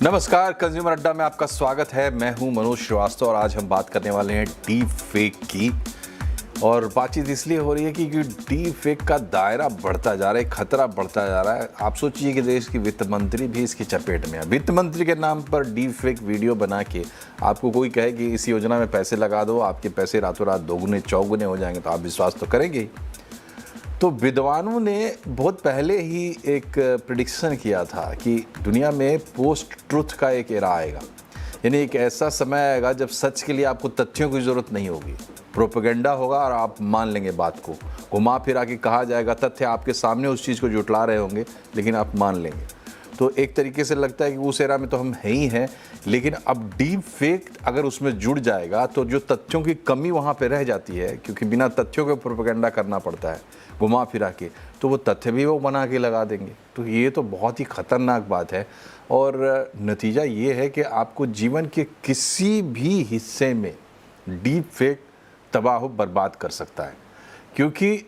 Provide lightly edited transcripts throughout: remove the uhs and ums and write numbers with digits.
नमस्कार, कंज्यूमर अड्डा में आपका स्वागत है। मैं हूं मनोज श्रीवास्तव और आज हम बात करने वाले हैं डीप फेक की। और बातचीत इसलिए हो रही है कि डीप फेक का दायरा बढ़ता जा रहा है, खतरा बढ़ता जा रहा है। आप सोचिए कि देश की वित्त मंत्री भी इसकी चपेट में है। वित्त मंत्री के नाम पर डीप फेक वीडियो बना के आपको कोई कहे कि इस योजना में पैसे लगा दो, आपके पैसे रातों रात दोगुने चौगुने हो जाएंगे, तो आप विश्वास तो करेंगे ही। तो विद्वानों ने बहुत पहले ही एक प्रिडिक्शन किया था कि दुनिया में पोस्ट ट्रुथ का एक एरा आएगा, यानी एक ऐसा समय आएगा जब सच के लिए आपको तथ्यों की ज़रूरत नहीं होगी। प्रोपेगेंडा होगा और आप मान लेंगे बात को, घुमा फिरा के कहा जाएगा, तथ्य आपके सामने उस चीज़ को जुटला रहे होंगे लेकिन आप मान लेंगे। तो एक तरीके से लगता है कि उस एरा में तो हम हैं ही हैं, लेकिन अब डीप फेक अगर उसमें जुड़ जाएगा तो जो तथ्यों की कमी वहाँ पे रह जाती है, क्योंकि बिना तथ्यों के प्रोपेगेंडा करना पड़ता है घुमा फिरा के, तो वो तथ्य भी वो बना के लगा देंगे। तो ये तो बहुत ही ख़तरनाक बात है और नतीजा ये है कि आपको जीवन के किसी भी हिस्से में डीप फेक तबाह बर्बाद कर सकता है, क्योंकि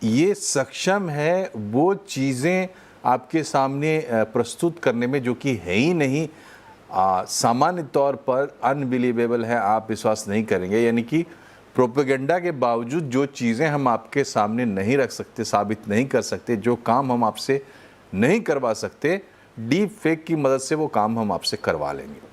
ये सक्षम है वो चीज़ें आपके सामने प्रस्तुत करने में जो कि है ही नहीं, सामान्य तौर पर अनबिलीवेबल है, आप विश्वास नहीं करेंगे। यानी कि प्रोपेगेंडा के बावजूद जो चीज़ें हम आपके सामने नहीं रख सकते, साबित नहीं कर सकते, जो काम हम आपसे नहीं करवा सकते, डीप फेक की मदद से वो काम हम आपसे करवा लेंगे।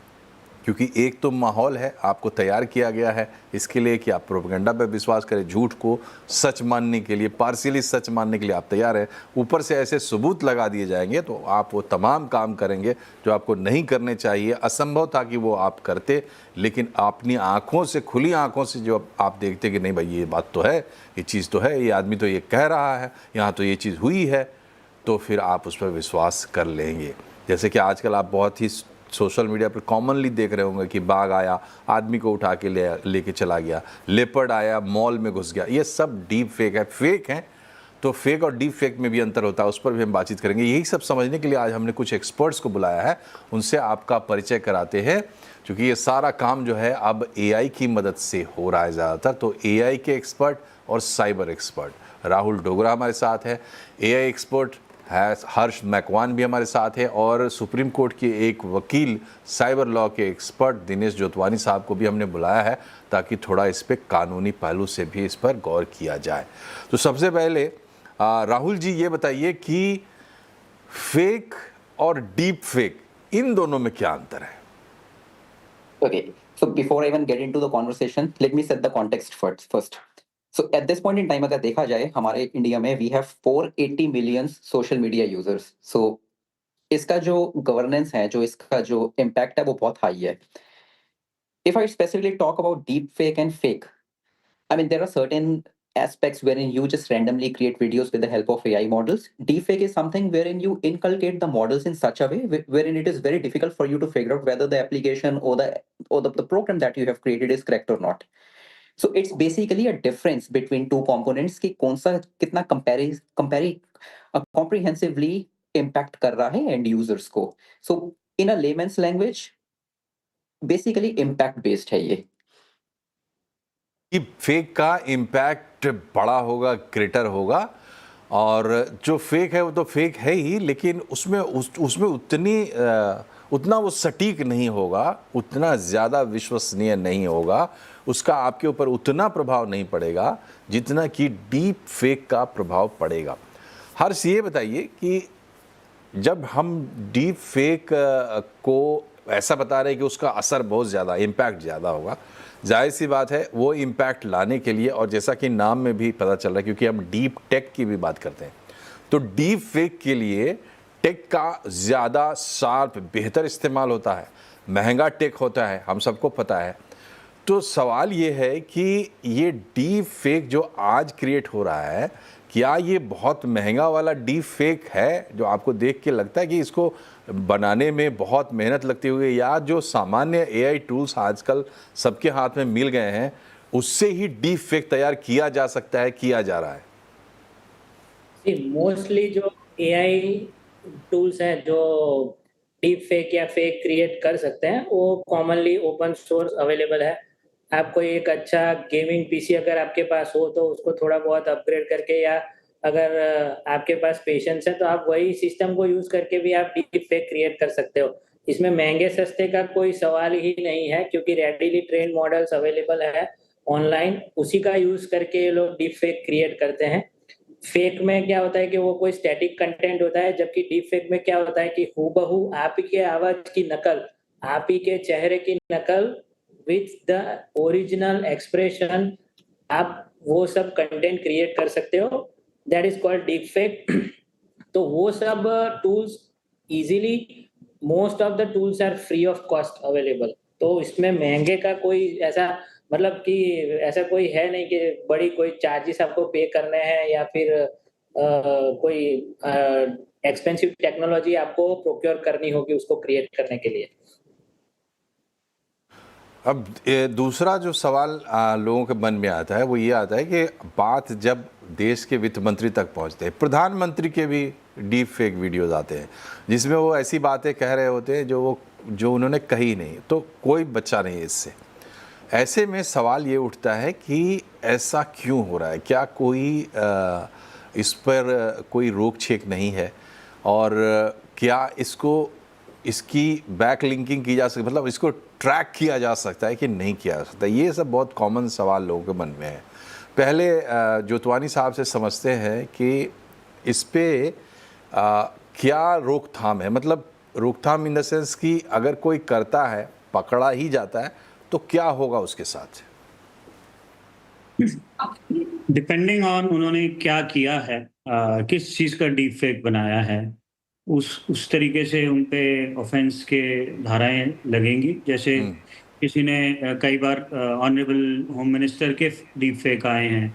क्योंकि एक तो माहौल है, आपको तैयार किया गया है इसके लिए कि आप प्रोपेगेंडा पर विश्वास करें, झूठ को सच मानने के लिए, पार्शियली सच मानने के लिए आप तैयार हैं। ऊपर से ऐसे सबूत लगा दिए जाएंगे तो आप वो तमाम काम करेंगे जो आपको नहीं करने चाहिए। असंभव था कि वो आप करते, लेकिन अपनी आँखों से, खुली आँखों से जो आप देखते कि नहीं भाई ये बात तो है, ये चीज़ तो है, ये आदमी तो ये कह रहा है, यहाँ तो ये चीज़ हुई है, तो फिर आप उस पर विश्वास कर लेंगे। जैसे कि आजकल आप बहुत ही सोशल मीडिया पर कॉमनली देख रहे होंगे कि बाघ आया, आदमी को उठा के लेके चला गया, लेपर्ड आया, मॉल में घुस गया। ये सब डीप फेक है, फेक हैं। तो फेक और डीप फेक में भी अंतर होता है, उस पर भी हम बातचीत करेंगे। यही सब समझने के लिए आज हमने कुछ एक्सपर्ट्स को बुलाया है, उनसे आपका परिचय कराते हैं, क्योंकि ये सारा काम जो है अब एआई की मदद से हो रहा है ज़्यादातर। तो एआई के एक्सपर्ट और साइबर एक्सपर्ट राहुल डोगरा हमारे साथ है, एआई एक्सपर्ट है हर्ष मैकवान भी हमारे साथ है, और सुप्रीम कोर्ट के एक वकील, साइबर लॉ के एक्सपर्ट दिनेश जोतवानी साहब को भी हमने बुलाया है ताकि थोड़ा इस पर कानूनी पहलू से भी इस पर गौर किया जाए। तो सबसे पहले राहुल जी ये बताइए कि फेक और डीप फेक इन दोनों में क्या अंतर है? Okay, so before I even get into the conversation, let me set the context first. So at this point in time, अगर देखा जाए हमारे इंडिया में we have 480 million social media users. So इसका जो गवर्नेंस है, जो इसका जो इम्पैक्ट है वो बहुत हाई है. If I specifically talk about deep fake and fake, I mean there are certain aspects wherein you just randomly create videos with the help of AI models. Deepfake is something wherein you inculcate the models in such a way wherein it is very difficult for you to figure out whether the application or the program that you have created is correct or not. So it's basically a difference between two components कि कौन सा कितना comprehensively impact कर रहा है end users को. So in a layman's language, basically impact based है ये. कि फेक का इम्पैक्ट बड़ा होगा, ग्रेटर होगा, और जो फेक है वो तो फेक है ही, लेकिन उसमें उतना वो सटीक नहीं होगा, उतना ज़्यादा विश्वसनीय नहीं होगा, उसका आपके ऊपर उतना प्रभाव नहीं पड़ेगा जितना कि डीप फेक का प्रभाव पड़ेगा। हर्ष ये बताइए कि जब हम डीप फेक को ऐसा बता रहे हैं कि उसका असर बहुत ज़्यादा, इम्पैक्ट ज़्यादा होगा, जाहिर सी बात है वो इम्पैक्ट लाने के लिए, और जैसा कि नाम में भी पता चल रहा है क्योंकि हम डीप टेक की भी बात करते हैं, तो डीप फेक के लिए टेक का ज़्यादा शार्प, बेहतर इस्तेमाल होता है, महंगा टेक होता है, हम सबको पता है। तो सवाल ये है कि ये डीप फेक जो आज क्रिएट हो रहा है, क्या ये बहुत महंगा वाला डीप फेक है जो आपको देख के लगता है कि इसको बनाने में बहुत मेहनत लगती हुई, या जो सामान्य एआई टूल्स आजकल सबके हाथ में मिल गए हैं उससे ही डीप फेक तैयार किया जा सकता है, किया जा रहा है? मोस्टली जो एआई टूल्स हैं जो डीप फेक या फेक क्रिएट कर सकते हैं वो कॉमनली ओपन सोर्स अवेलेबल है। आप कोई एक अच्छा गेमिंग पीसी अगर आपके पास हो तो उसको थोड़ा बहुत अपग्रेड करके, या अगर आपके पास पेशेंस है तो आप वही सिस्टम को यूज करके भी आप डीप फेक क्रिएट कर सकते हो। इसमें महंगे सस्ते का कोई सवाल ही नहीं है, क्योंकि रेडीली ट्रेन मॉडल्स अवेलेबल है ऑनलाइन, उसी का यूज करके ये लोग डीप फेक क्रिएट करते हैं। फेक में क्या होता है कि वो कोई स्टैटिक कंटेंट होता है, जबकि डीप फेक में क्या होता है कि हूबहू आप ही के आवाज की नकल, आप ही के चेहरे की नकल विथ द ओरिजिनल एक्सप्रेशन, आप वो सब कंटेंट क्रिएट कर सकते हो, that is called deep fake. तो वो सब tools easily, most of the tools are free of cost available. तो इसमें महंगे का कोई ऐसा मतलब कि ऐसा कोई है नहीं कि बड़ी कोई चार्जेस आपको पे करने हैं या फिर कोई एक्सपेंसिव टेक्नोलॉजी आपको प्रोक्योर करनी होगी उसको क्रिएट करने के लिए। अब दूसरा जो सवाल लोगों के मन में आता है वो ये आता है कि बात जब देश के वित्त मंत्री तक पहुंचते हैं, प्रधानमंत्री के भी डीप फेक वीडियोज़ आते हैं जिसमें वो ऐसी बातें कह रहे होते हैं जो उन्होंने कही नहीं, तो कोई बच्चा नहीं है इससे। ऐसे में सवाल ये उठता है कि ऐसा क्यों हो रहा है, क्या कोई इस पर कोई रोक छेक नहीं है, और क्या इसकी बैक लिंकिंग की जा सकती, मतलब इसको ट्रैक किया जा सकता है कि नहीं किया जा सकता? ये सब बहुत कॉमन सवाल लोगों के मन में है। पहले जोतवानी साहब से समझते हैं कि इस पे क्या रोकथाम है, मतलब रोकथाम इन द सेंस कि अगर कोई करता है, पकड़ा ही जाता है, तो क्या होगा उसके साथ? डिपेंडिंग ऑन उन्होंने क्या किया है, किस चीज का डीप फेक बनाया है, उस तरीके से उन पे ऑफेंस के धाराएं लगेंगी। जैसे किसी ने कई बार ऑनरेबल होम मिनिस्टर के डीप फेक आए हैं,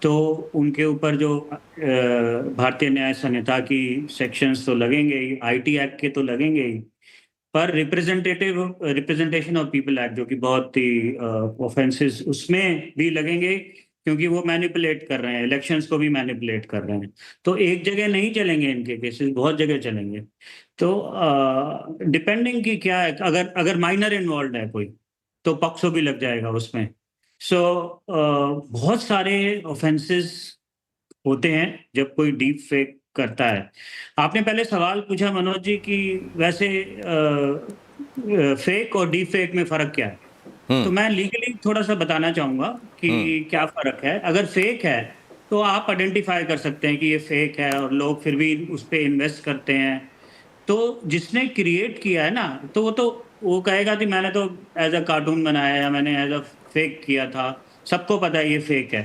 तो उनके ऊपर जो भारतीय न्याय संहिता की सेक्शंस तो लगेंगे ही, आईटी एक्ट के तो लगेंगे ही, पर रिप्रेजेंटेशन ऑफ पीपल एक्ट जो कि बहुत ही ऑफेंसेस उसमें भी लगेंगे, क्योंकि वो मैनिपुलेट कर रहे हैं, इलेक्शंस को भी मैनिपुलेट कर रहे हैं। तो एक जगह नहीं चलेंगे इनके केसेस, बहुत जगह चलेंगे। तो डिपेंडिंग कि क्या है, अगर माइनर इन्वॉल्व है कोई तो पॉक्सो भी लग जाएगा उसमें। सो बहुत सारे ऑफेंसेस होते हैं जब कोई डीप फेक करता है। आपने पहले सवाल पूछा मनोज जी कि वैसे फेक और डीप फेक में फर्क क्या है, तो मैं लीगली थोड़ा सा बताना चाहूंगा कि क्या फर्क है। अगर फेक है तो आप आइडेंटिफाई कर सकते हैं कि ये फेक है, और लोग फिर भी उस पर इन्वेस्ट करते हैं। तो जिसने क्रिएट किया है ना, तो वो कहेगा कि मैंने तो एज अ कार्टून बनाया या मैंने एज अ फेक किया था, सबको पता है ये फेक है।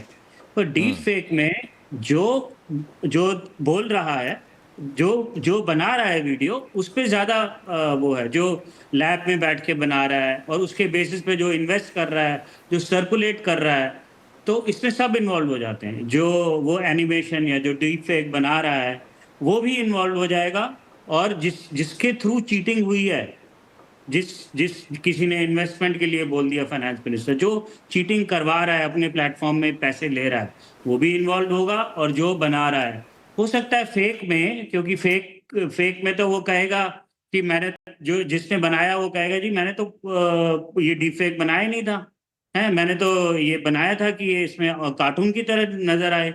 पर डीप फेक में जो बोल रहा है, जो बना रहा है वीडियो, उस पे ज्यादा वो है, जो लैब में बैठ के बना रहा है और उसके बेसिस पे जो इन्वेस्ट कर रहा है, जो सर्कुलेट कर रहा है, तो इसमें सब इन्वॉल्व हो जाते हैं। जो वो एनिमेशन या जो डीप फेक बना रहा है वो भी इन्वॉल्व हो जाएगा, और जिसके थ्रू चीटिंग हुई है, जिस किसी ने इन्वेस्टमेंट के लिए बोल दिया फाइनेंस मिनिस्टर, जो चीटिंग करवा रहा है, अपने प्लेटफॉर्म में पैसे ले रहा है, वो भी इन्वॉल्व होगा, और जो बना रहा है। हो सकता है फेक में, क्योंकि फेक में तो वो कहेगा कि मैंने, जो जिसने बनाया वो कहेगा जी मैंने तो ये डीप फेक बनाया नहीं था, है मैंने तो ये बनाया था कि ये इसमें कार्टून की तरह नजर आए।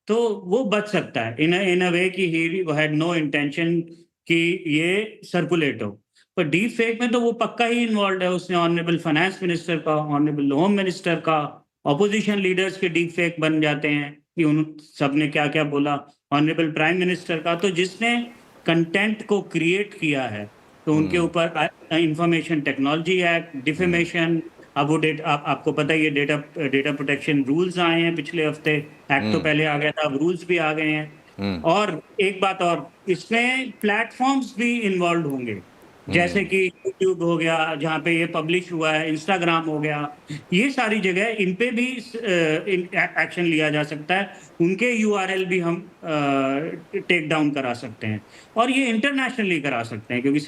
तो वो बच सकता है इन अ वे कि ही हैड नो इंटेंशन कि ये सर्कुलेट हो। पर डीप फेक में तो वो पक्का ही इन्वॉल्व है, उसने ऑनरेबल फाइनेंस मिनिस्टर का, ऑनरेबल होम मिनिस्टर का, ऑपोजिशन लीडर्स के डीप फेक बन जाते हैं कि उन सब ने क्या क्या बोला, ऑनरेबल प्राइम मिनिस्टर का। तो जिसने कंटेंट को क्रिएट किया है तो उनके ऊपर इंफॉर्मेशन टेक्नोलॉजी एक्ट, डिफेमेशन, अब वो आपको पता ही है, डेटा प्रोटेक्शन रूल्स आए हैं पिछले हफ्ते, एक्ट तो पहले आ गया था, अब रूल्स भी आ गए हैं। और एक बात और, इसमें प्लेटफॉर्म्स भी इन्वॉल्व होंगे, जैसे कि यूट्यूब हो गया जहाँ पे ये पब्लिश हुआ है, इंस्टाग्राम हो गया, ये सारी जगह इन पे भी एक्शन लिया जा सकता है। उनके यूआरएल भी हम टेक डाउन करा सकते हैं, और ये इंटरनेशनली करा सकते हैं, क्योंकि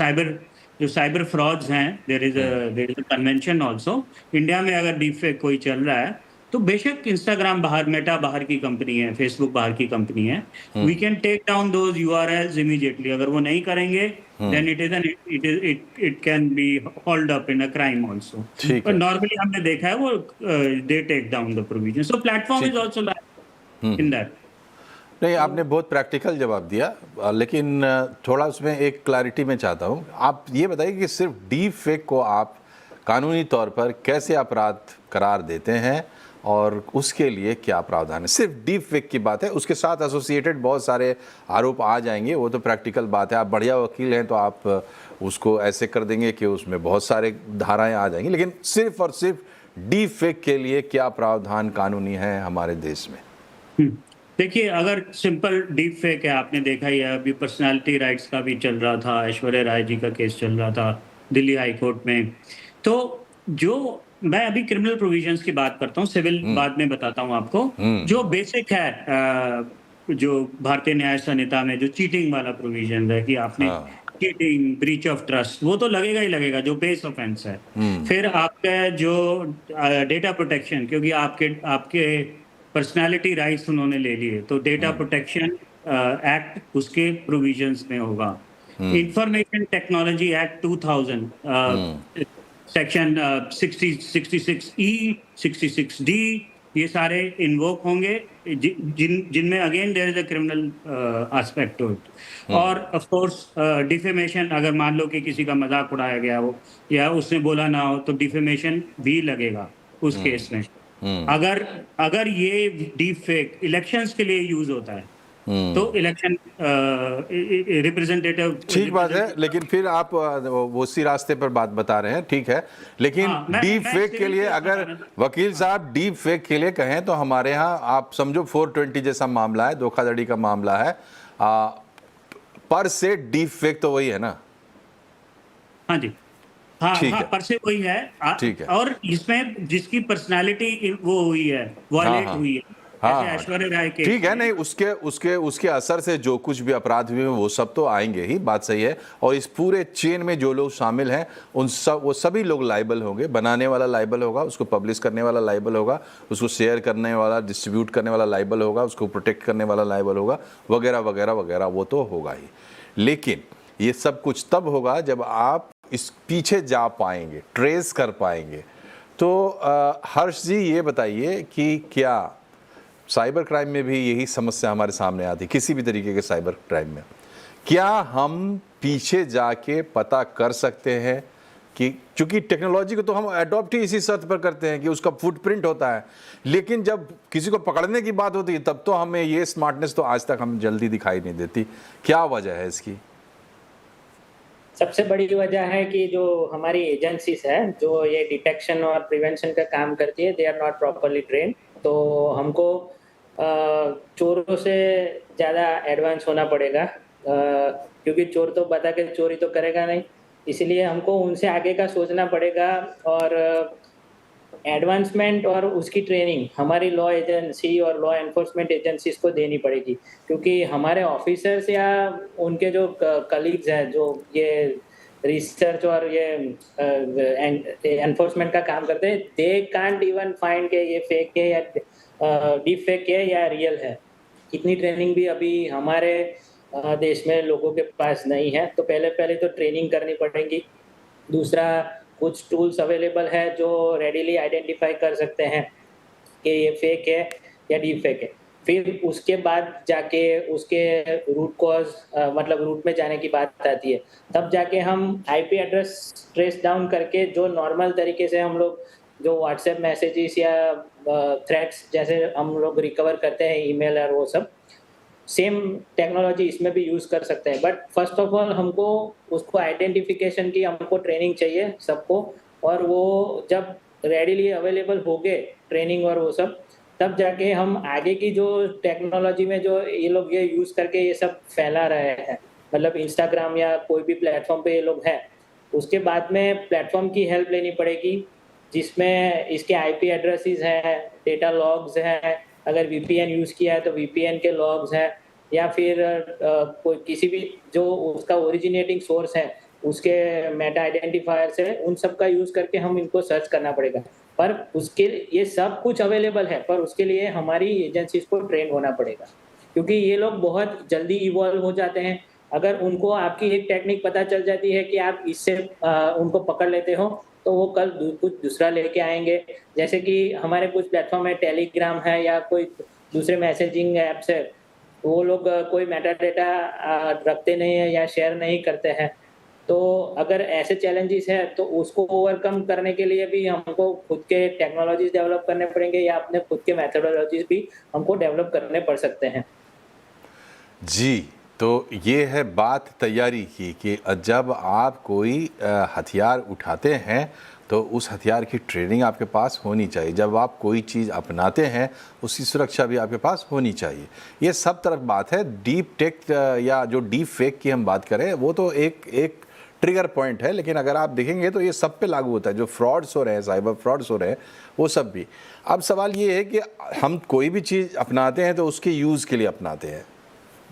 साइबर फ्रॉड्स हैं, there is a convention also. India में अगर डीप फेक कोई चल रहा है तो बेशक इंस्टाग्राम बाहर, मेटा बाहर की कंपनी है, फेसबुक बाहर की कंपनी है, we can take down those URLs immediately. अगर वो नहीं करेंगे then it can be hold up in a crime also. पर नॉर्मली हमने देखा है वो they take down the provision, so platform is also in that. नहीं, आपने बहुत प्रैक्टिकल जवाब दिया, लेकिन थोड़ा उसमें एक क्लैरिटी मैं चाहता हूँ। आप ये बताइए कि सिर्फ डीप फेक को आप कानूनी तौर पर कैसे अपराध करार देते हैं और उसके लिए क्या प्रावधान है? सिर्फ डीप फेक की बात है, उसके साथ एसोसिएटेड बहुत सारे आरोप आ जाएंगे, वो तो प्रैक्टिकल बात है। आप बढ़िया वकील हैं तो आप उसको ऐसे कर देंगे कि उसमें बहुत सारे धाराएं आ जाएंगी, लेकिन सिर्फ और सिर्फ डीप फेक के लिए क्या प्रावधान कानूनी है हमारे देश में? देखिए, अगर सिंपल डीप फेक है, आपने देखा ही है, अभी पर्सनालिटी राइट्स का भी चल रहा था, ऐश्वर्या राय जी का केस चल रहा था दिल्ली हाई कोर्ट में। तो जो मैं अभी क्रिमिनल प्रोविजंस की बात करता हूँ, सिविल बाद में बताता हूँ आपको। जो बेसिक है जो भारतीय न्याय संहिता में जो चीटिंग वाला प्रोविजन है कि आपने चीटिंग, ब्रीच ऑफ ट्रस्ट, वो तो लगेगा ही लगेगा, जो बेस ऑफेंस है। फिर आपका जो डेटा प्रोटेक्शन, क्योंकि आपके पर्सनालिटी राइट्स उन्होंने ले लिए, तो डेटा प्रोटेक्शन एक्ट उसके प्रोविजंस में होगा। Information technology act 2000 section 66E, 66D, ये सारे इन्वोक होंगे, जिनमें again there is a criminal aspect to it. और ऑफ कोर्स डिफेमेशन, अगर मान लो कि किसी का मजाक उड़ाया गया हो या उसने बोला ना हो, तो डिफेमेशन भी लगेगा उस केस में। अगर ये डीप फेक इलेक्शंस के लिए यूज होता है तो इलेक्शन रिप्रेजेंटेटिव, ठीक बात है, लेकिन फिर आप वो उसी रास्ते पर बात बता रहे हैं, ठीक है, लेकिन डीप फेक के लिए अगर वकील साहब डीप फेक के लिए कहें तो हमारे यहाँ आप समझो 420 जैसा मामला है, धोखाधड़ी का मामला है, पर से डीप फेक तो वही है ना? हाँ जी, हाँ, पर से वही है। ठीक है, और इसमें जिसकी पर्सनालिटी वो हुई है, वॉयलेट हुई है, ऐश्वर्या राय के, ठीक है, नहीं उसके असर से जो कुछ भी अपराध हुए वो सब तो आएंगे ही, बात सही है। और इस पूरे चेन में जो लोग शामिल हैं वो सभी लोग लाइबल होंगे। बनाने वाला लाइबल होगा, उसको पब्लिश करने वाला लाइबल होगा, उसको शेयर करने वाला, डिस्ट्रीब्यूट करने वाला लाइबल होगा, उसको प्रोटेक्ट करने वाला लाइबल होगा, वगैरह वगैरह वगैरह, वो तो होगा ही। लेकिन ये सब कुछ तब होगा जब आप इस पीछे जा पाएंगे, ट्रेस कर पाएंगे। तो हर्ष जी ये बताइए कि क्या साइबर क्राइम में भी यही समस्या हमारे सामने आती, किसी भी तरीके के साइबर क्राइम में, क्या हम पीछे जाके पता कर सकते हैं कि, चूंकि टेक्नोलॉजी को तो हम अडॉप्ट ही इसी शर्त पर करते हैं कि उसका फुटप्रिंट होता है, लेकिन जब किसी को पकड़ने की बात होती है तब तो हमें ये स्मार्टनेस तो आज तक हमें जल्दी दिखाई नहीं देती। क्या वजह है इसकी? सबसे बड़ी वजह है कि जो हमारी एजेंसीज है जो ये डिटेक्शन और प्रिवेंशन का काम करती है, they are not properly train. तो हमको चोरों से ज़्यादा एडवांस होना पड़ेगा, क्योंकि चोर तो बता के चोरी तो करेगा नहीं, इसलिए हमको उनसे आगे का सोचना पड़ेगा। और एडवांसमेंट और उसकी ट्रेनिंग हमारी लॉ एजेंसी और लॉ एनफोर्समेंट एजेंसीज को देनी पड़ेगी, क्योंकि हमारे ऑफिसर्स या उनके जो कलीग्स हैं जो ये रिसर्च और ये एनफोर्समेंट का काम करते हैं, दे कांट इवन फाइंड के ये फेक है या डीप फेक है या रियल है। इतनी ट्रेनिंग भी अभी हमारे देश में लोगों के पास नहीं है, तो पहले तो ट्रेनिंग करनी पड़ेगी। दूसरा, कुछ टूल्स अवेलेबल है जो रेडीली आइडेंटिफाई कर सकते हैं कि ये फेक है या डीप फेक है। फिर उसके बाद जाके उसके रूट कॉज, मतलब रूट में जाने की बात आती है, तब जाके हम आईपी एड्रेस ट्रेस डाउन करके जो नॉर्मल तरीके से हम लोग जो व्हाट्सएप मैसेजेस या थ्रेड्स जैसे हम लोग रिकवर करते हैं, ईमेल और वो सब, सेम टेक्नोलॉजी इसमें भी यूज़ कर सकते हैं। बट फर्स्ट ऑफ ऑल हमको उसको आइडेंटिफिकेशन की हमको ट्रेनिंग चाहिए सबको, और वो जब रेडीली अवेलेबल हो गए ट्रेनिंग और वो सब, तब जाके हम आगे की जो टेक्नोलॉजी में जो ये लोग ये यूज़ करके ये सब फैला रहे हैं, मतलब इंस्टाग्राम या कोई भी प्लेटफॉर्म पे ये लोग हैं, उसके बाद में प्लेटफॉर्म की हेल्प लेनी पड़ेगी, जिसमें इसके आईपी एड्रेसेस हैं, डेटा लॉग्स हैं, अगर वीपीएन यूज़ किया है तो वीपीएन के लॉग्स हैं, या फिर कोई किसी भी जो उसका ओरिजिनेटिंग सोर्स है उसके मेटा आइडेंटिफायर्स है, उन सब का यूज़ करके हम इनको सर्च करना पड़ेगा। पर उसके ये सब कुछ अवेलेबल है, पर उसके लिए हमारी एजेंसीज को ट्रेन होना पड़ेगा, क्योंकि ये लोग बहुत जल्दी इवॉल्व हो जाते हैं। अगर उनको आपकी एक टेक्निक पता चल जाती है कि आप इससे उनको पकड़ लेते हो, तो वो कल कुछ दूसरा लेके आएंगे। जैसे कि हमारे कुछ प्लेटफॉर्म है, टेलीग्राम है या कोई दूसरे मैसेजिंग ऐप्स है, वो लोग कोई मेटा डेटा रखते नहीं है या शेयर नहीं करते हैं। तो अगर ऐसे चैलेंजेस है तो उसको ओवरकम करने के लिए भी हमको खुद के टेक्नोलॉजीज डेवलप करने पड़ेंगे या अपने खुद के मेथोडोलॉजीज भी हमको डेवलप करने पड़ सकते हैं। जी, तो ये है बात तैयारी की कि जब आप कोई हथियार उठाते हैं तो उस हथियार की ट्रेनिंग आपके पास होनी चाहिए। जब आप कोई चीज़ अपनाते हैं उसकी सुरक्षा भी आपके पास होनी चाहिए। ये सब तरफ बात है। डीप टेक या जो डीप फेक की हम बात करें वो तो एक ट्रिगर पॉइंट है, लेकिन अगर आप देखेंगे तो ये सब पे लागू होता है। जो फ्रॉड्स हो रहे हैं, साइबर फ्रॉड्स हो रहे हैं, वो सब भी। अब सवाल ये है कि हम कोई भी चीज़ अपनाते हैं तो उसके यूज़ के लिए अपनाते हैं,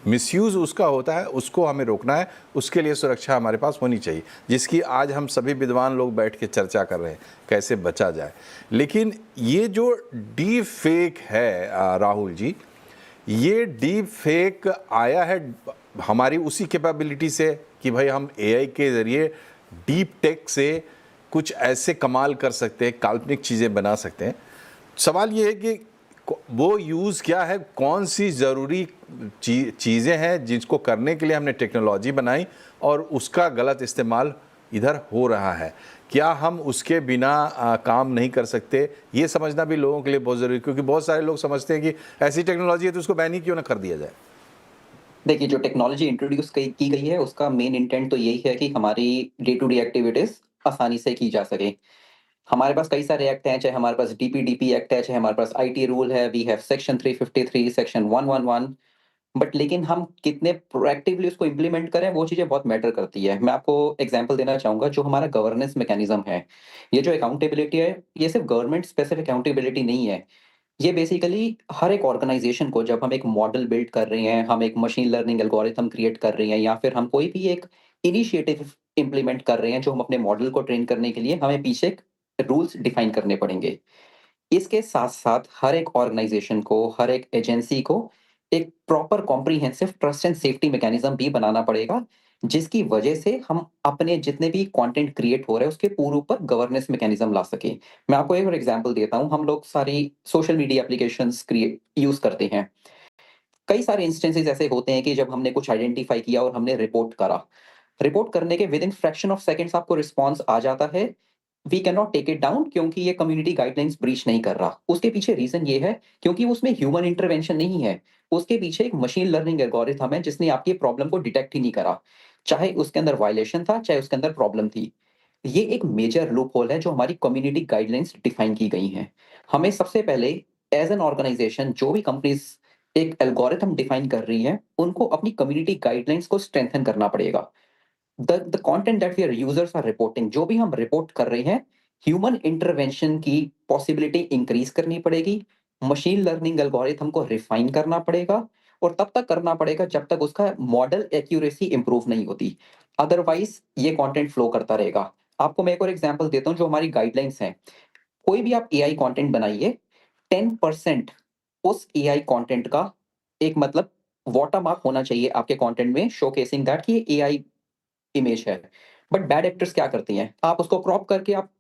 मिसयूज़ उसका होता है, उसको हमें रोकना है। उसके लिए सुरक्षा हमारे पास होनी चाहिए, जिसकी आज हम सभी विद्वान लोग बैठ के चर्चा कर रहे हैं कैसे बचा जाए। लेकिन ये जो डीप फेक है राहुल जी, ये डीप फेक आया है हमारी उसी कैपेबिलिटी से कि भाई हम एआई के ज़रिए डीप टेक से कुछ ऐसे कमाल कर सकते हैं, काल्पनिक चीज़ें बना सकते हैं। सवाल ये है कि वो यूज़ क्या है, कौन सी ज़रूरी चीज़ें हैं जिसको करने के लिए हमने टेक्नोलॉजी बनाई और उसका गलत इस्तेमाल इधर हो रहा है। क्या हम उसके बिना काम नहीं कर सकते, ये समझना भी लोगों के लिए बहुत ज़रूरी है। क्योंकि बहुत सारे लोग समझते हैं कि ऐसी टेक्नोलॉजी है तो उसको बैन ही क्यों ना कर दिया जाए। देखिए, जो टेक्नोलॉजी इंट्रोड्यूस की गई है उसका मेन इंटेंट तो यही है कि हमारी डे टू डे एक्टिविटीज आसानी से की जा सके। हमारे पास कई सारे एक्ट हैं, चाहे हमारे पास डीपीडीपी एक्ट है, चाहे हमारे पास आईटी रूल है, we have section 353, section 111। But लेकिन हम कितने प्रोएक्टिवली उसको इम्प्लीमेंट करें, वो चीज़ें बहुत मैटर करती है। मैं आपको एग्जांपल देना चाहूँगा, जो हमारा गवर्नेंस मैकेनिज्म है, ये जो अकाउंटेबिलिटी है, ये सिर्फ गवर्नमेंट स्पेसिफिक अकाउंटेबिलिटी नहीं है। ये बेसिकली हर एक ऑर्गेनाइजेशन को, जब हम एक मॉडल बिल्ड कर रहे हैं, हम एक मशीन लर्निंग एल्गोरिथम क्रिएट कर रहे हैं, या फिर हम कोई भी एक इनिशिएटिव इम्प्लीमेंट कर रहे हैं जो हम अपने मॉडल को ट्रेन करने के लिए, हमें पीछे रूल्स डिफाइन करने पड़ेंगे। इसके साथ-साथ हर एक ऑर्गेनाइजेशन को, हर एक एजेंसी को एक proper comprehensive trust and safety mechanism भी बनाना पड़ेगा, जिसकी वजह से हम अपने जितने भी कंटेंट क्रिएट हो रहे हैं, उसके पूरे ऊपर गवर्नेंस मैकेनिज्म ला सकें। मैं आपको एक और एग्जांपल देता हूँ। हम लोग सारी social media applications create use करते हैं। कई सारे इंस्टेंसेस ऐसे होते हैं कि जब हमने कुछ आइडेंटिफाई किया और हमने रिपोर्ट करा। रिपोर्ट करने के विदिन फ्रैक्शन ऑफ सेकंड्स आपको रिस्पॉन्स आ जाता है, वी कैन नॉट टेक इट डाउन क्योंकि ये कम्युनिटी गाइडलाइंस ब्रीच नहीं कर रहा। उसके पीछे रीज़न ये है क्योंकि उसमें ह्यूमन इंटरवेंशन नहीं है। उसके पीछे एक मशीन लर्निंग एल्गोरिथम है जिसने आपकी प्रॉब्लम को डिटेक्ट ही नहीं करा। चाहे उसके अंदर वायलेशन था, चाहे उसके अंदर प्रॉब्लम थी। ये एक मेजर लूपहोल है जो हमारी कम्युनिटी गाइडलाइंस डिफाइन की गई हैं। हमें सबसे पहले एज़ एन ऑर्गनाइजेशन, जो भी कंपनीज़ एक एल्गोरिथम डिफाइन कर रही हैं, उनको अपनी कम्युनिटी गाइडलाइंस को स्ट्रेंथन करना पड़ेगा। The content that we users are reporting, जो भी हम रिपोर्ट कर रहे हैं, ह्यूमन इंटरवेंशन की पॉसिबिलिटी इंक्रीज करनी पड़ेगी। मशीन लर्निंग एल्गोरिथम को रिफाइन करना पड़ेगा, और तब तक करना पड़ेगा जब तक उसका मॉडल एक्यूरेसी इंप्रूव नहीं होती। अदरवाइज ये कंटेंट फ्लो करता रहेगा। आपको मैं एक और एग्जांपल देता हूँ। जो हमारी गाइडलाइंस हैं, कोई भी आप एआई कंटेंट बनाइए, 10% उस एआई कंटेंट का एक मतलब वाटरमार्क होना चाहिए आपके कंटेंट में, शोकेसिंग दैट कि ये एआई इमेज है। बट बैड एक्टर्स क्या करती हैं, आप उसको क्रॉप करके आप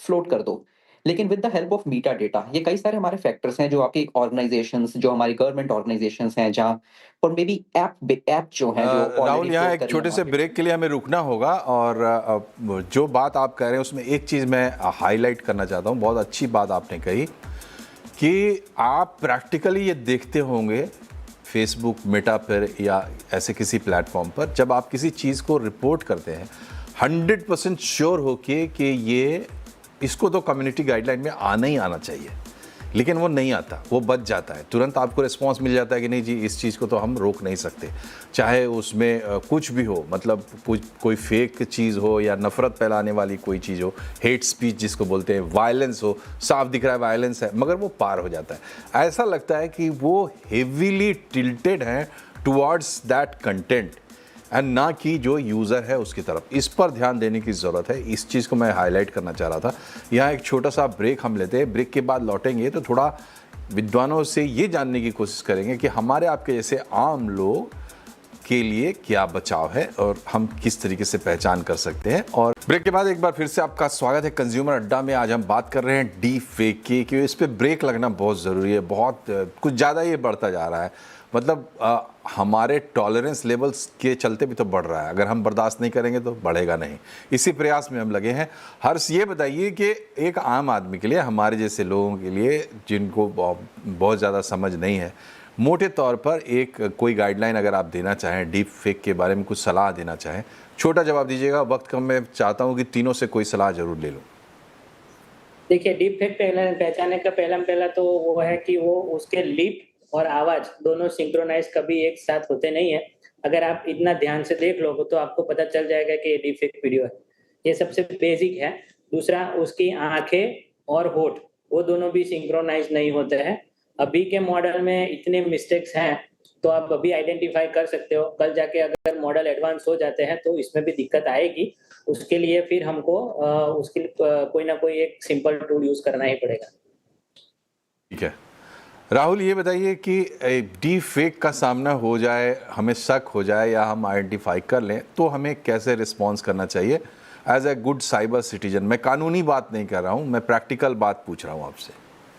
फ्लोट कर दो। लेकिन with the help of meta data, ये कई सारे हमारे फैक्टर्स हैं जो आपकी ऑर्गेनाइजेशंस, जो हमारी गवर्नमेंट ऑर्गेनाइजेशंस हैं, जहाँ और मे बी ऐप जो हैं, जो राहुल, ऑलरेडी यहाँ फ्लोट एक कर रही छोटे हैं से मार्केट ब्रेक में। के लिए हमें रुकना होगा। और जो बात आप कह रहे हैं उसमें एक चीज़ मैं हाईलाइट करना चाहता हूँ। बहुत अच्छी बात आपने कही कि आप प्रैक्टिकली ये देखते होंगे फेसबुक, मेटा पर या ऐसे किसी प्लेटफॉर्म पर, जब आप किसी चीज़ को रिपोर्ट करते हैं 100% श्योर होके कि ये इसको तो कम्युनिटी गाइडलाइन में आना ही आना चाहिए, लेकिन वो नहीं आता, वो बच जाता है। तुरंत आपको रिस्पांस मिल जाता है कि नहीं जी, इस चीज़ को तो हम रोक नहीं सकते, चाहे उसमें कुछ भी हो। मतलब कोई फेक चीज़ हो या नफ़रत फैलाने वाली कोई चीज़ हो, हेट स्पीच जिसको बोलते हैं, वायलेंस हो, साफ दिख रहा है वायलेंस है, मगर वो पार हो जाता है। ऐसा लगता है कि वो हेवीली टिल्टेड हैं टुवर्ड्स दैट कंटेंट एंड ना कि जो यूज़र है उसकी तरफ। इस पर ध्यान देने की ज़रूरत है। इस चीज़ को मैं हाईलाइट करना चाह रहा था। यहाँ एक छोटा सा ब्रेक हम लेते हैं। ब्रेक के बाद लौटेंगे तो थोड़ा विद्वानों से ये जानने की कोशिश करेंगे कि हमारे आपके जैसे आम लोग के लिए क्या बचाव है और हम किस तरीके से पहचान कर सकते हैं। और ब्रेक के बाद एक बार फिर से आपका स्वागत है कंज्यूमर अड्डा में। आज हम बात कर रहे हैं डीप फेक की, कि इस पे ब्रेक लगना बहुत ज़रूरी है। बहुत कुछ ज़्यादा ये बढ़ता जा रहा है, मतलब हमारे टॉलरेंस लेवल्स के चलते भी तो बढ़ रहा है। अगर हम बर्दाश्त नहीं करेंगे तो बढ़ेगा नहीं। इसी प्रयास में हम लगे हैं। हर्ष, ये बताइए कि एक आम आदमी के लिए, हमारे जैसे लोगों के लिए जिनको बहुत ज़्यादा समझ नहीं है, मोटे तौर पर एक कोई गाइडलाइन अगर आप देना चाहें, डीप फेक के बारे में कुछ सलाह देना चाहें, छोटा जवाब दीजिएगा, वक्त कम। मैं चाहता हूँ कि तीनों से कोई सलाह जरूर ले लूँ। देखिए, डीप फेक पहचानने का पहला तो वो है कि वो उसके लिप और आवाज दोनों सिंक्रोनाइज कभी एक साथ होते नहीं है। अगर आप इतना ध्यान से देख लोगे तो आपको पता चल जाएगा कि ये डीप फेक वीडियो है। ये सबसे बेसिक है। दूसरा, उसकी आंखें और होठ वो दोनों भी सिंक्रोनाइज नहीं होते हैं। अभी के मॉडल में इतने मिस्टेक्स हैं तो आप अभी आइडेंटिफाई कर सकते हो। कल जाके अगर मॉडल एडवांस हो जाते हैं तो इसमें भी दिक्कत आएगी। उसके लिए फिर हमको उसके लिए कोई ना कोई एक सिंपल टूल यूज करना ही पड़ेगा। ठीक है राहुल, ये बताइए कि डीप फेक का सामना हो जाए, हमें शक हो जाए या हम आइडेंटिफाई कर लें, तो हमें कैसे रिस्पॉन्स करना चाहिए as a good cyber citizen. मैं कानूनी बात नहीं कर रहा हूँ, मैं प्रैक्टिकल बात पूछ रहा हूँ आपसे।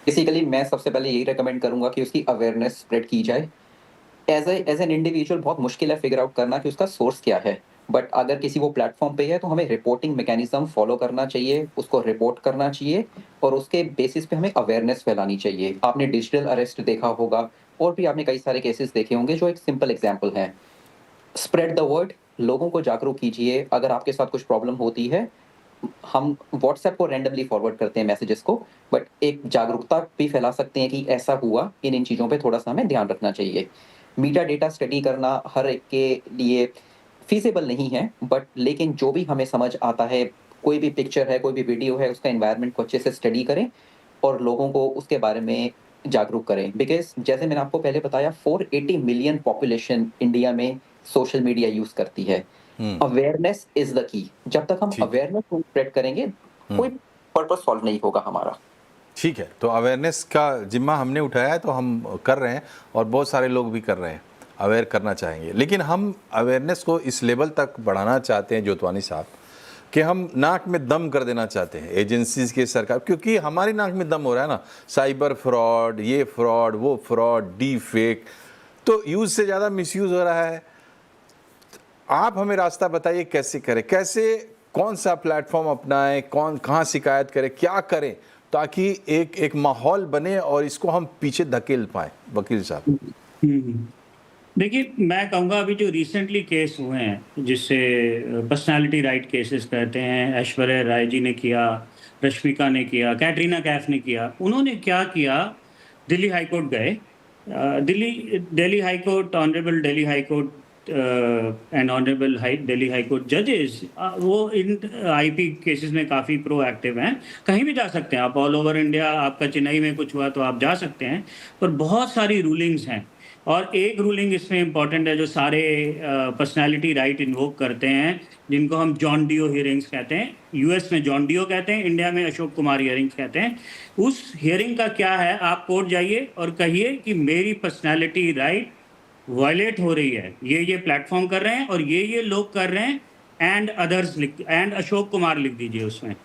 बेसिकली मैं सबसे पहले यही रेकमेंड करूंगा कि उसकी अवेयरनेस स्प्रेड की जाए। एज एन इंडिविजुअल बहुत मुश्किल है फिगर आउट करना कि उसका सोर्स क्या है, बट अगर किसी वो प्लेटफॉर्म पे है तो हमें रिपोर्टिंग मैकेनिज्म फॉलो करना चाहिए, उसको रिपोर्ट करना चाहिए और उसके बेसिस पे हमें अवेयरनेस फैलानी चाहिए। आपने डिजिटल अरेस्ट देखा होगा और भी आपने कई सारे केसेस देखे होंगे जो एक सिंपल एग्जाम्पल है। स्प्रेड द वर्ड, लोगों को जागरूक कीजिए। अगर आपके साथ कुछ प्रॉब्लम होती है, हम व्हाट्सएप को रैंडमली फॉरवर्ड करते हैं मैसेजेस को, बट एक जागरूकता भी फैला सकते हैं कि ऐसा हुआ, इन चीज़ों पे थोड़ा सा हमें ध्यान रखना चाहिए। मीटा डेटा स्टडी करना हर एक के लिए फीजिबल नहीं है, बट लेकिन जो भी हमें समझ आता है, कोई भी पिक्चर है, कोई भी वीडियो है, उसका एनवायरनमेंट को अच्छे से स्टडी करें और लोगों को उसके बारे में जागरूक करें। बिकॉज जैसे मैंने आपको पहले बताया, 480 मिलियन पॉपुलेशन इंडिया में सोशल मीडिया यूज करती है। Awareness is the key. जब तक हम अवेयरनेस को स्प्रेड करेंगे, कोई पर्पस सॉल्व नहीं होगा हमारा। ठीक है, तो अवेयरनेस का जिम्मा हमने उठाया है तो हम कर रहे हैं और बहुत सारे लोग भी कर रहे हैं, अवेयर करना चाहेंगे। लेकिन हम अवेयरनेस को इस लेवल तक बढ़ाना चाहते हैं जोतवानी साहब कि हम नाक में दम कर देना चाहते हैं एजेंसीज के, सरकार, क्योंकि हमारी नाक में दम हो रहा है ना। साइबर फ्रॉड, ये फ्रॉड, वो फ्रॉड, डीप फेक, तो यूज़ से ज़्यादा मिसयूज़ हो रहा है। आप हमें रास्ता बताइए कैसे करें, कैसे कौन सा प्लेटफॉर्म अपनाएं, कौन कहाँ शिकायत करें, क्या करें ताकि एक माहौल बने और इसको हम पीछे धकेल पाएं। वकील साहब, देखिए, मैं कहूँगा अभी जो रिसेंटली केस हुए हैं, जिससे पर्सनालिटी राइट केसेस कहते हैं, ऐश्वर्या राय जी ने किया, रश्मिका ने किया, कैटरीना कैफ ने किया। उन्होंने क्या किया, दिल्ली हाई कोर्ट गए। Delhi high court, honourable Delhi high court and honourable Delhi high court जजेस, वो इन आईपी केसेस में काफ़ी प्रोएक्टिव हैं। कहीं भी जा सकते हैं आप, ऑल ओवर इंडिया। आपका चेन्नई में कुछ हुआ तो आप जा सकते हैं, पर बहुत सारी रूलिंग्स हैं। और एक रूलिंग इसमें इम्पॉर्टेंट है जो सारे पर्सनालिटी राइट इन्वोक करते हैं, जिनको हम जॉन डियो हियरिंग्स कहते हैं। यूएस में जॉन डियो कहते हैं, इंडिया में अशोक कुमार हियरिंग्स कहते हैं। उस हियरिंग का क्या है, आप कोर्ट जाइए और कहिए कि मेरी पर्सनालिटी राइट वायलेट हो रही है, ये प्लेटफॉर्म कर रहे हैं और ये लोग कर रहे हैं, and others and Ashok Kumar लिख दीजिए उसमें।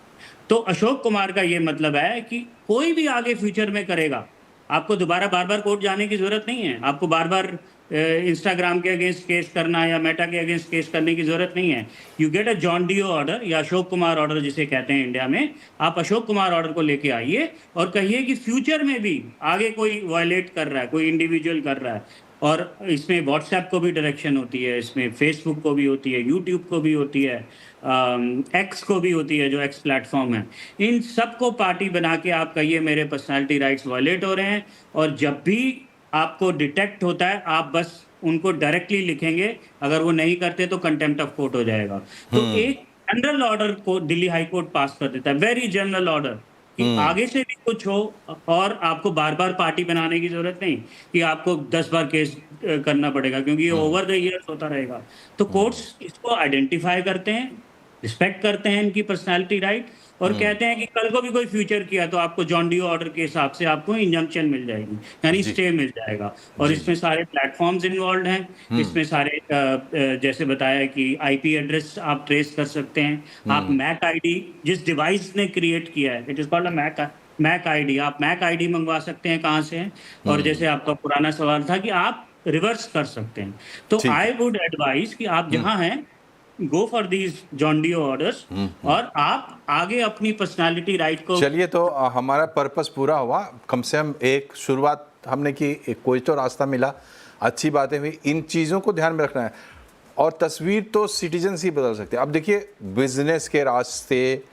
तो अशोक कुमार का ये मतलब है कि कोई भी आगे फ्यूचर में करेगा, आपको दोबारा बार बार कोर्ट जाने की जरूरत नहीं है। आपको बार बार इंस्टाग्राम के अगेंस्ट केस करना या मेटा के अगेंस्ट केस करने की जरूरत नहीं है। You get a John Doe order या अशोक कुमार ऑर्डर जिसे कहते हैं इंडिया में। आप अशोक कुमार ऑर्डर को लेके आइए और कहिए कि फ्यूचर में भी आगे कोई वायलेट कर रहा है, कोई इंडिविजुअल कर रहा है। और इसमें व्हाट्सएप को भी डायरेक्शन होती है, इसमें फेसबुक को भी होती है, यूट्यूब को भी होती है, एक्स को भी होती है जो एक्स प्लेटफॉर्म है। इन सबको पार्टी बना के आप कहिए मेरे पर्सनालिटी राइट्स वायलेट हो रहे हैं, और जब भी आपको डिटेक्ट होता है आप बस उनको डायरेक्टली लिखेंगे। अगर वो नहीं करते तो कंटेम्प्ट ऑफ कोर्ट हो जाएगा। तो एक जनरल ऑर्डर को दिल्ली हाई कोर्ट पास कर देता है, वेरी जनरल ऑर्डर, कि आगे से भी कुछ हो और आपको बार बार पार्टी बनाने की जरूरत नहीं कि आपको 10 बार केस करना पड़ेगा, क्योंकि ये ओवर द ईयर्स होता रहेगा। तो कोर्ट्स इसको आइडेंटिफाई करते हैं, रिस्पेक्ट करते हैं इनकी पर्सनालिटी राइट, और कहते हैं कि कल को भी कोई फ्यूचर किया तो आपको जॉन डियो ऑर्डर के हिसाब से आपको इंजंक्शन मिल जाएगी, यानी जी। स्टे मिल जाएगा। और इसमें सारे प्लेटफॉर्म्स इन्वॉल्व हैं, इसमें सारे जैसे बताया कि आईपी एड्रेस आप ट्रेस कर सकते हैं, आप मैक आईडी जिस डिवाइस ने क्रिएट किया है, it is called a MAC ID, आप मैक आईडी मंगवा सकते हैं कहाँ से हैं। और जैसे आपका पुराना सवाल था कि आप रिवर्स कर सकते हैं, तो ठीक है। आई वुड एडवाइस कि आप जहाँ हैं go for these John Doe orders, और आप आगे अपनी पर्सनालिटी राइट को। चलिए, तो हमारा पर्पस पूरा हुआ, कम से कम एक शुरुआत हमने की, कोई तो रास्ता मिला, अच्छी बातें हुई। इन चीज़ों को ध्यान में रखना है, और तस्वीर तो सिटीजन्स ही बदल सकते हैं। अब देखिए, बिजनेस के रास्ते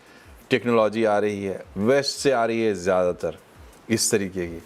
टेक्नोलॉजी आ रही है, वेस्ट से आ रही है ज़्यादातर इस तरीके की।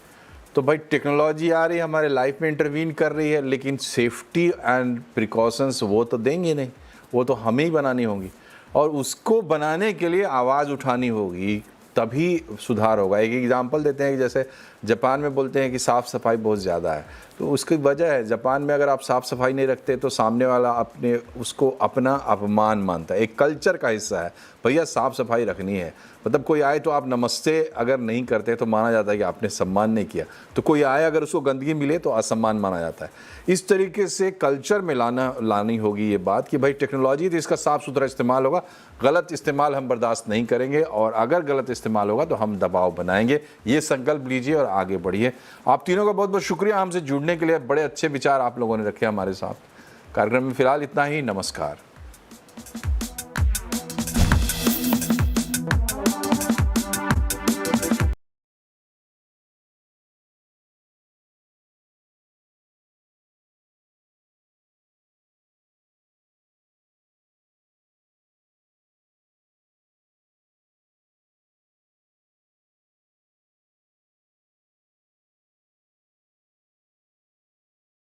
तो भाई टेक्नोलॉजी आ रही है, हमारे लाइफ में इंटरवीन कर रही है, लेकिन सेफ्टी एंड प्रिकॉशंस वो तो देंगे नहीं, वो तो हमें ही बनानी होगी, और उसको बनाने के लिए आवाज़ उठानी होगी, तभी सुधार होगा। एक एग्जांपल देते हैं कि जैसे जापान में बोलते हैं कि साफ़ सफाई बहुत ज़्यादा है, तो उसकी वजह है, जापान में अगर आप साफ़ सफाई नहीं रखते तो सामने वाला अपने उसको अपना अपमान मानता है, एक कल्चर का हिस्सा है, भैया साफ़ सफाई रखनी है। मतलब कोई आए तो आप नमस्ते अगर नहीं करते तो माना जाता है कि आपने सम्मान नहीं किया, तो कोई आए अगर उसको गंदगी मिले तो असम्मान माना जाता है। इस तरीके से कल्चर में लानी होगी ये बात कि भाई टेक्नोलॉजी तो इसका साफ़ सुथरा इस्तेमाल होगा, गलत इस्तेमाल हम बर्दाश्त नहीं करेंगे, और अगर गलत इस्तेमाल होगा तो हम दबाव बनाएंगे। ये संकल्प लीजिए और आगे बढ़िए। आप तीनों का बहुत बहुत शुक्रिया हमसे जुड़ने के लिए, बड़े अच्छे विचार आप लोगों ने रखे हमारे साथ। कार्यक्रम में फिलहाल इतना ही, नमस्कार।